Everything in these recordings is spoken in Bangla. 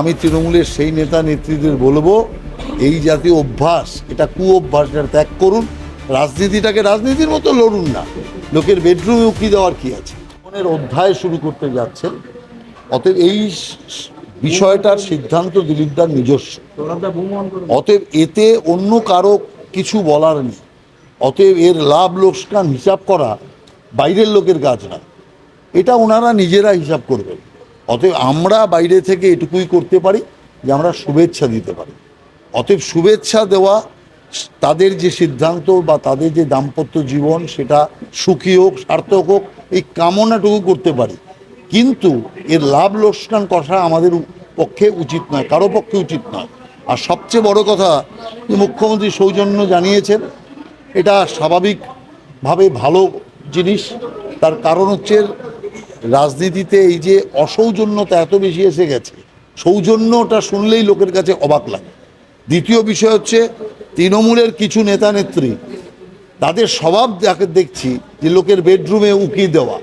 আমি তৃণমূলের সেই নেতা নেত্রীদের বলবো, এই জাতীয় অভ্যাস, এটা কুঅভ্যাসটা ত্যাগ করুন। রাজনীতিটাকে রাজনীতির মতো লড়ুন না। লোকের বেডরুমে উকি দেওয়ার কি আছে? জীবনের অধ্যায় শুরু করতে যাচ্ছেন, অতএব এই বিষয়টার সিদ্ধান্ত দিলীপদার নিজস্ব। অতএব এতে অন্য কারো কিছু বলার নেই। অতএব এর লাভ লোকসান হিসাব করা বাইরের লোকের কাজ না, এটা ওনারা নিজেরা হিসাব করবেন। অতএব আমরা বাইরে থেকে এটুকুই করতে পারি যে আমরা শুভেচ্ছা দিতে পারি। অতএব শুভেচ্ছা দেওয়া, তাদের যে সিদ্ধান্ত বা তাদের যে দাম্পত্য জীবন সেটা সুখী হোক, সার্থক হোক, এই কামনাটুকু করতে পারি। কিন্তু এর লাভ লোকসান কষা আমাদের পক্ষে উচিত নয়, কারো পক্ষে উচিত নয়। আর সবচেয়ে বড় কথা, যে মুখ্যমন্ত্রী সৌজন্য জানিয়েছেন, এটা স্বাভাবিকভাবে ভালো জিনিস। তার কারণ হচ্ছে রাজনীতিতে এই যে অসৌজন্যতা এত বেশি এসে গেছে, সৌজন্যটা শুনলেই লোকের কাছে অবাক লাগে। দ্বিতীয় বিষয় হচ্ছে তৃণমূলের কিছু নেতা নেত্রী, তাদের স্বভাব দেখছি যে লোকের বেডরুমে উকি দেওয়া।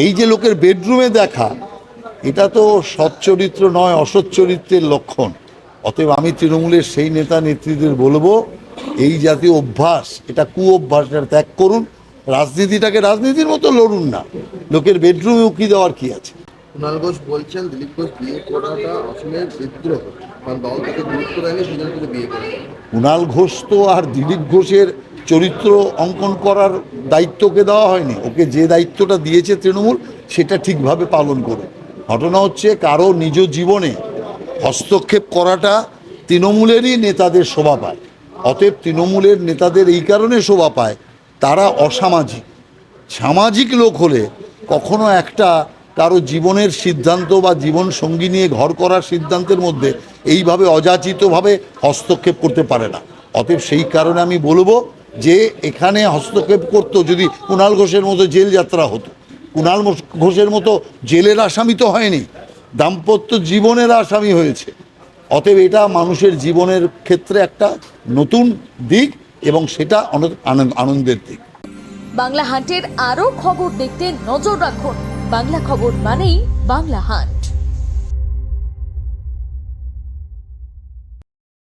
এই যে লোকের বেডরুমে দেখা, এটা তো সচ্চরিত্র নয়, অসচ্চরিত্রের লক্ষণ। অতএব আমি তৃণমূলের সেই নেতা নেত্রীদের বলবো, এই জাতীয় অভ্যাস, এটা কুঅভ্যাসটা ত্যাগ করুন। রাজনীতিটাকে রাজনীতির মতো লড়ুন না। লোকের বেডরুমে উকি দেওয়ার কি আছে? কুণাল ঘোষ বলছেন দিলীপ ঘোষ বিয়ে করাটা অসমের বিদ্রোহ, কারণ দল তাকে গুরুত্ব দেয়নি, সেজন্য তিনি বিয়ে করেন। কুণাল ঘোষ তো আর দিলীপ ঘোষের চরিত্র অঙ্কন করার দায়িত্ব ওকে দেওয়া হয়নি। ওকে যে দায়িত্বটা দিয়েছে তৃণমূল, সেটা ঠিকভাবে পালন করুন। ঘটনা হচ্ছে কারো নিজ জীবনে হস্তক্ষেপ করাটা তৃণমূলেরই নেতাদের শোভা পায়। অতএব তৃণমূলের নেতাদের এই কারণে শোভা পায়, তারা অসামাজিক। সামাজিক লোক হলে কখনো একটা কারো জীবনের সিদ্ধান্ত বা জীবন সঙ্গী নিয়ে ঘর করার সিদ্ধান্তের মধ্যে এইভাবে অযাচিতভাবে হস্তক্ষেপ করতে পারে না। অতএব সেই কারণে আমি বলবো যে এখানে হস্তক্ষেপ করতো যদি কুণাল ঘোষের মতো জেল যাত্রা হতো। কুণাল ঘোষের মতো জেলের আসামি তো হয়নি, দাম্পত্য জীবনের আসামি হয়েছে। অতএব এটা মানুষের জীবনের ক্ষেত্রে একটা নতুন দিক, এবং সেটা অনেক আনন্দের দিক। বাংলা হান্টের আরও খবর দেখতে নজর রাখুন। বাংলা খবর মানেই বাংলা হান্ট।